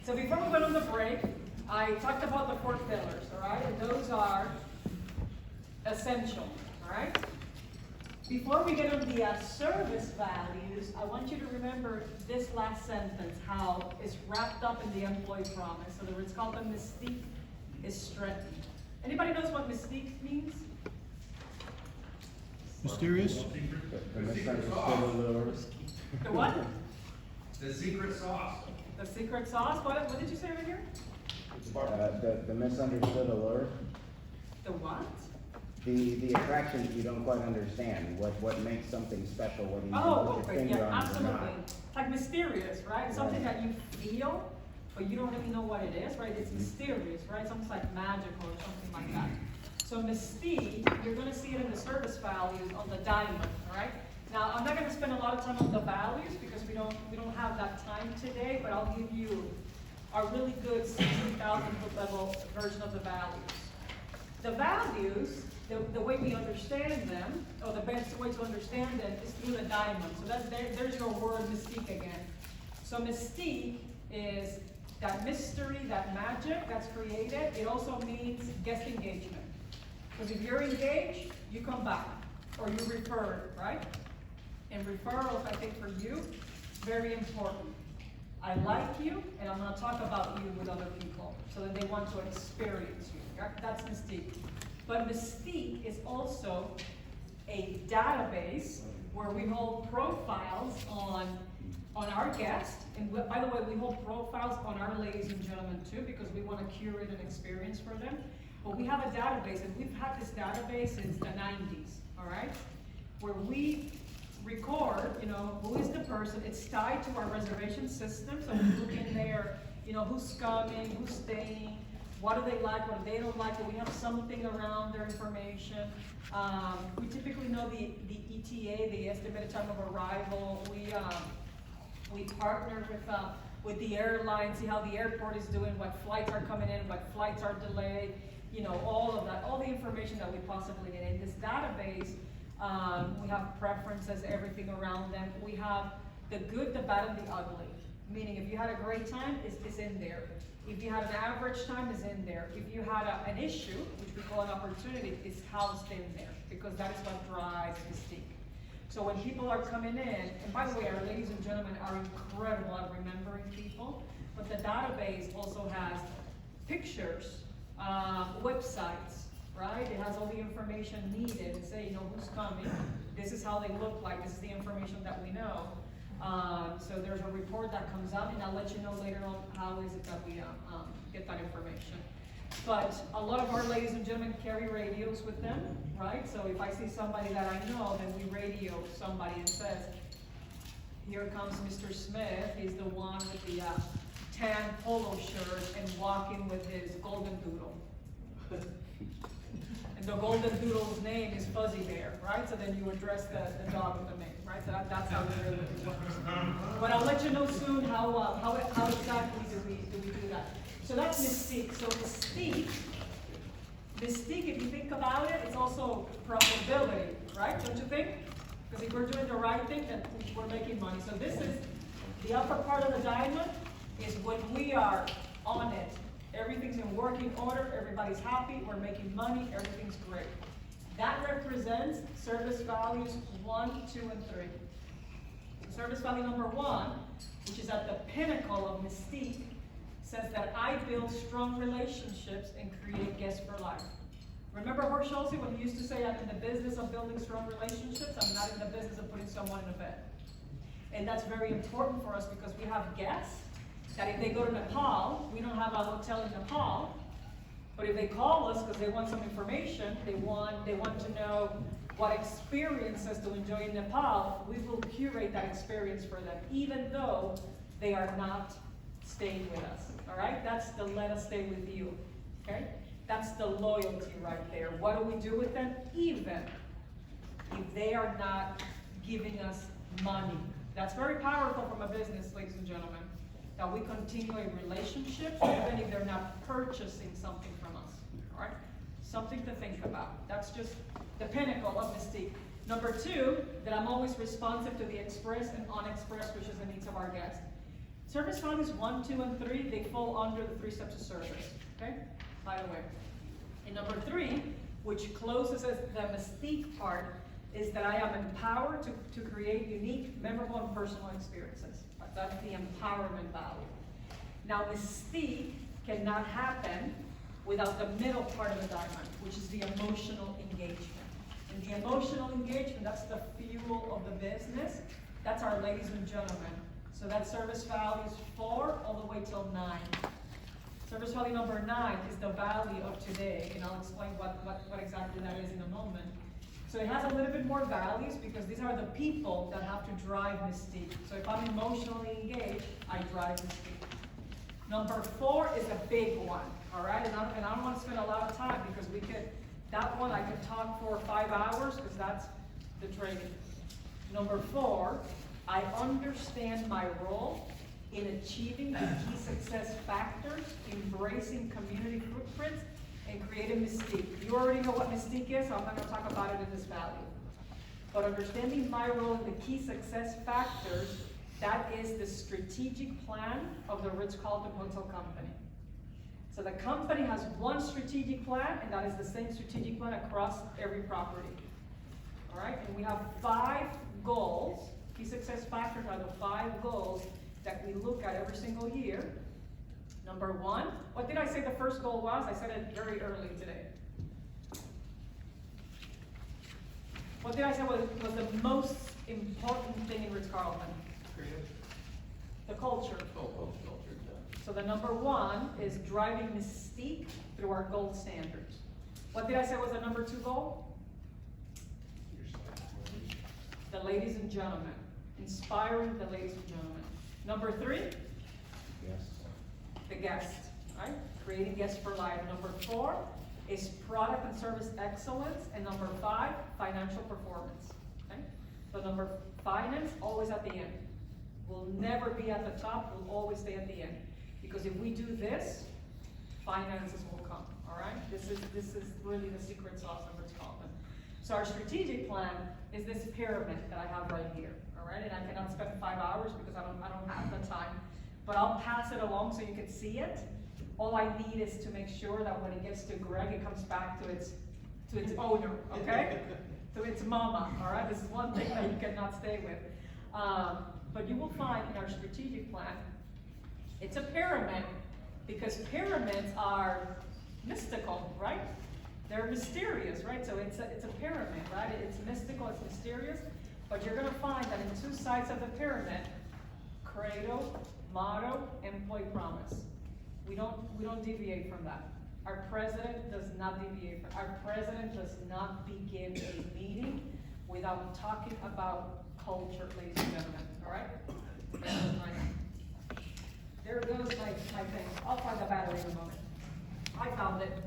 So before we went on the break, I talked about the 4 pillars, all right? And those are essential, all right? Before we get on the service values, I want you to remember this last sentence, how it's wrapped up in the employee promise. So it's called the mystique is strengthened. Anybody knows what mystique means? Mysterious? The misunderstood allure. The what? The secret sauce. The secret sauce? What did you say right here? The misunderstood allure. The what? The attraction that you don't quite understand. What makes something special, whether you Oh, can put your okay, finger yeah, on it or absolutely. not. Like mysterious, right? Something Right. that you feel, but you don't really know what it is, right? It's mysterious, right? Something like magical or something like that. So mystique, you're gonna see it in the service values on the diamond, all right? Now, I'm not gonna spend a lot of time on the values because we don't have that time today, but I'll give you a really good 60,000 foot level version of the values. The values, the way we understand them, or the best way to understand them is through the diamond. So there's your word mystique again. So mystique is that mystery, that magic that's created. It also means guest engagement. Because if you're engaged, you come back, or you refer, right? And referrals, I think for you, very important. I like you, and I'm gonna talk about you with other people, so that they want to experience you. That's mystique. But mystique is also a database where we hold profiles on our guests. And by the way, we hold profiles on our ladies and gentlemen too, because we want to curate an experience for them. But we have a database, and we've had this database since the 90s, all right? Where we record, who is the person. It's tied to our reservation system, so we look in there, who's coming, who's staying, what do they like, what do they don't like, do we have something around their information. We typically know the ETA, the estimated time of arrival. We partner with the airline, see how the airport is doing, what flights are coming in, what flights are delayed, all of that, all the information that we possibly need. In this database, we have preferences, everything around them. We have the good, the bad, and the ugly. Meaning, if you had a great time, it's in there. If you had an average time, it's in there. If you had an issue, which we call an opportunity, it's housed in there, because that is what drives mystique. So when people are coming in, and by the way, our ladies and gentlemen are incredible at remembering people, but the database also has pictures, websites, right? It has all the information needed and say, who's coming, this is how they look like, this is the information that we know. So there's a report that comes out, and I'll let you know later on how is it that we get that information. But a lot of our ladies and gentlemen carry radios with them, right? So if I see somebody that I know, then we radio somebody and says, here comes Mr. Smith, he's the one with the tan polo shirt and walking with his golden doodle. And the golden doodle's name is Fuzzy Bear, right? So then you address the dog with the name, right? So that's how it really works. But I'll let you know soon how exactly do we do that. So that's mystique. So mystique, if you think about it, it's also profitability, right? Don't you think? Because if we're doing the right thing, then we're making money. So this is the upper part of the diamond, is when we are on it. Everything's in working order, everybody's happy, we're making money, everything's great. That represents service values 1, 2, and 3. Service value number 1, which is at the pinnacle of mystique, says that I build strong relationships and create guests for life. Remember Horst Schulze when he used to say, I'm in the business of building strong relationships, I'm not in the business of putting someone in a bed. And that's very important for us because we have guests that if they go to Nepal, we don't have a hotel in Nepal, but if they call us because they want some information, they want to know what experiences to enjoy in Nepal, we will curate that experience for them, even though they are not staying with us, all right? That's the let us stay with you, okay? That's the loyalty right there. What do we do with them? Even if they are not giving us money. That's very powerful from a business, ladies and gentlemen. That we continue a relationship even if they're not purchasing something from us, all right? Something to think about. That's just the pinnacle of mystique. Number 2, that I'm always responsive to the express and unexpressed wishes and needs of our guests. Service values 1, 2, and 3, they fall under the 3 steps of service, okay? By the way. And number 3, which closes as the mystique part, is that I am empowered to create unique, memorable, and personal experiences. That's the empowerment value. Now, mystique cannot happen without the middle part of the diamond, which is the emotional engagement. And the emotional engagement, that's the fuel of the business. That's our ladies and gentlemen. So that service value is 4 all the way till 9. Service value number 9 is the value of today, and I'll explain what exactly that is in a moment. So it has a little bit more values because these are the people that have to drive mystique. So if I'm emotionally engaged, I drive mystique. Number 4 is a big one, all right? And I don't want to spend a lot of time because that one I could talk for 5 hours because that's the training. Number 4, I understand my role in achieving the key success factors, embracing community footprints, and creating mystique. You already know what mystique is, so I'm not going to talk about it in this value. But understanding my role in the key success factors, that is the strategic plan of the Ritz-Carlton Hotel Company. So the company has one strategic plan, and that is the same strategic plan across every property. All right, and we have 5 goals. Key success factors are the 5 goals that we look at every single year. Number 1, what did I say the first goal was? I said it very early today. What did I say was the most important thing in Ritz-Carlton? The culture. So the number 1 is driving mystique through our gold standards. What did I say was the number 2 goal? The ladies and gentlemen. Inspiring the ladies and gentlemen. Number 3? Yes. The guest, right? Creating guests for life. Number 4 is product and service excellence. And number 5, financial performance. Okay? So finance, always at the end. We'll never be at the top, we'll always stay at the end. Because if we do this, finances will come, all right? This is really the secret sauce of Ritz-Carlton. So our strategic plan is this pyramid that I have right here, all right? And I cannot spend 5 hours because I don't have the time, but I'll pass it along so you can see it. All I need is to make sure that when it gets to Greg, it comes back to its owner, okay? To its mama, all right? This is one thing that you cannot stay with. But you will find in our strategic plan, it's a pyramid because pyramids are mystical, right? They're mysterious, right? So it's a pyramid, right? It's mystical, it's mysterious, but you're gonna find that in 2 sides of the pyramid, credo, motto, employee promise. We don't deviate from that. Our president does not deviate from. Our president does not begin a meeting without talking about culture, ladies and gentlemen, all right? There goes my thing. I'll find the battery in a moment. I found it.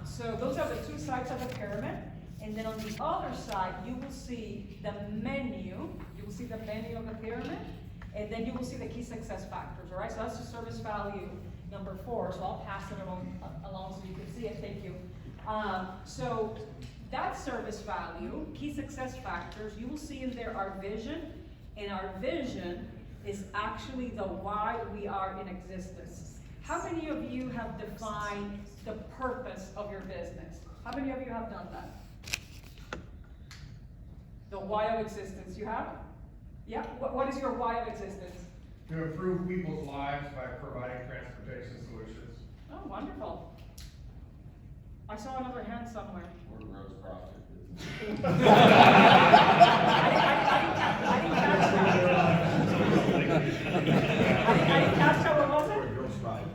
So those are the 2 sides of the pyramid. And then on the other side, you will see the menu. You will see the menu of the pyramid. And then you will see the key success factors, all right? So that's the service value number 4. So I'll pass it along so you can see it. Thank you. So that service value, key success factors, you will see in there our vision. And our vision is actually the why we are in existence. How many of you have defined the purpose of your business? How many of you have done that? The why of existence, you have? Yeah, what is your why of existence? To improve people's lives by providing transportation solutions. Oh, wonderful. I saw another hand somewhere. We're gross profit. I didn't catch that. What was it?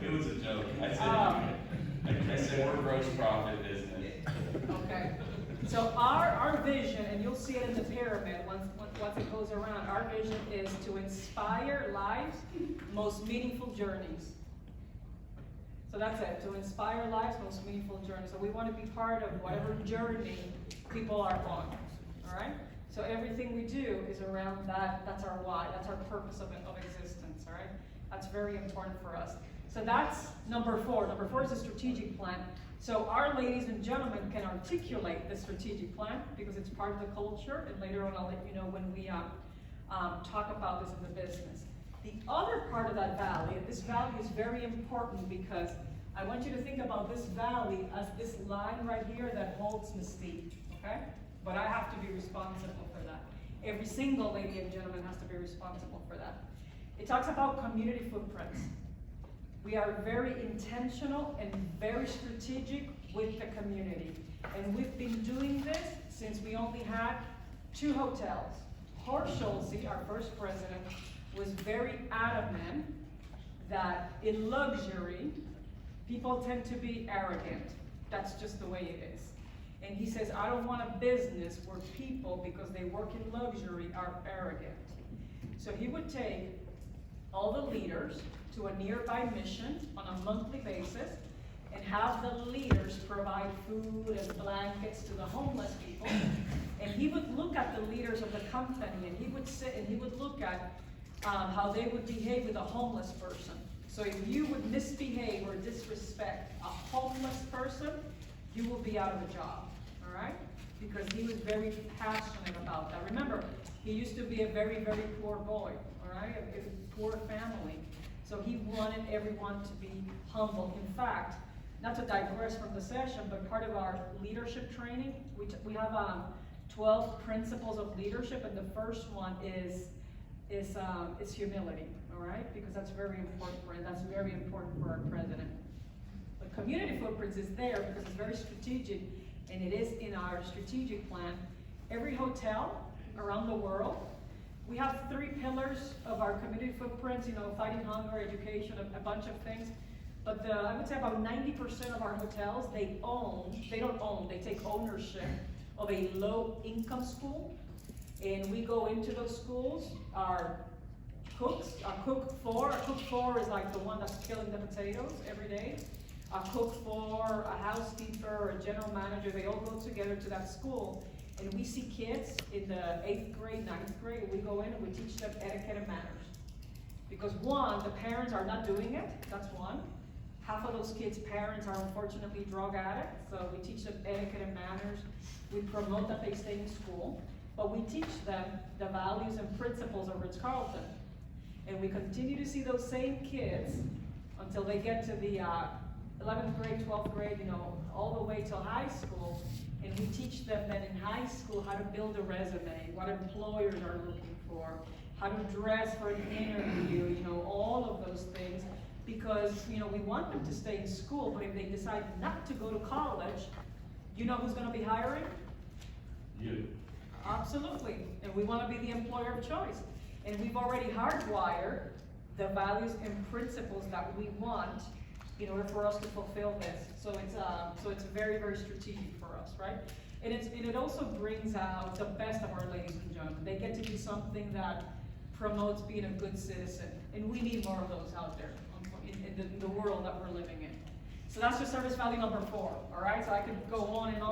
It was a joke. I said we're gross profit business. Okay. So our vision, and you'll see it in the pyramid once it goes around, our vision is to inspire lives, most meaningful journeys. So that's it, to inspire lives, most meaningful journeys. So we want to be part of whatever journey people are on, all right? So everything we do is around that. That's our why, that's our purpose of existence, all right? That's very important for us. So that's number 4. Number 4 is a strategic plan. So our ladies and gentlemen can articulate the strategic plan because it's part of the culture, and later on I'll let you know when we talk about this in the business. The other part of that valley, and this valley is very important because I want you to think about this valley as this line right here that holds Mystique, okay? But I have to be responsible for that. Every single lady and gentleman has to be responsible for that. It talks about community footprints. We are very intentional and very strategic with the community. And we've been doing this since we only had 2 hotels. Horst Schulze, our first president, was very adamant that in luxury, people tend to be arrogant. That's just the way it is. And he says, I don't want a business where people, because they work in luxury, are arrogant. So he would take all the leaders to a nearby mission on a monthly basis and have the leaders provide food and blankets to the homeless people. And he would look at the leaders of the company and he would sit and he would look at how they would behave with a homeless person. So if you would misbehave or disrespect a homeless person, you will be out of a job, all right? Because he was very passionate about that. Remember, he used to be a very, very poor boy, all right? A poor family. So he wanted everyone to be humble. In fact, not to digress from the session, but part of our leadership training, we have 12 principles of leadership, and the first one is humility, all right? Because that's very important for him. That's very important for our president. But community footprints is there because it's very strategic, and it is in our strategic plan. Every hotel around the world, we have 3 pillars of our community footprints, fighting hunger, education, a bunch of things. But I would say about 90% of our hotels, they take ownership of a low-income school. And we go into those schools, our cook 4 is like the one that's killing the potatoes every day. A cook 4, a housekeeper, a general manager, they all go together to that school. And we see kids in the 8th grade, 9th grade, and we go in and we teach them etiquette and manners. Because 1, the parents are not doing it, that's 1. Half of those kids' parents are unfortunately drug addicts, so we teach them etiquette and manners. We promote that they stay in school, but we teach them the values and principles of Ritz-Carlton. And we continue to see those same kids until they get to the 11th grade, 12th grade, all the way till high school. And we teach them that in high school how to build a resume, what employers are looking for, how to dress for an interview, all of those things. Because, we want them to stay in school, but if they decide not to go to college, you know who's gonna be hiring? You. Absolutely, and we wanna be the employer of choice. And we've already hardwired the values and principles that we want in order for us to fulfill this. So it's very, very strategic for us, right? And it also brings out the best of our ladies and gentlemen. They get to do something that promotes being a good citizen. And we need more of those out there in the world that we're living in. So that's just service value number 4, all right? So I could go on and on.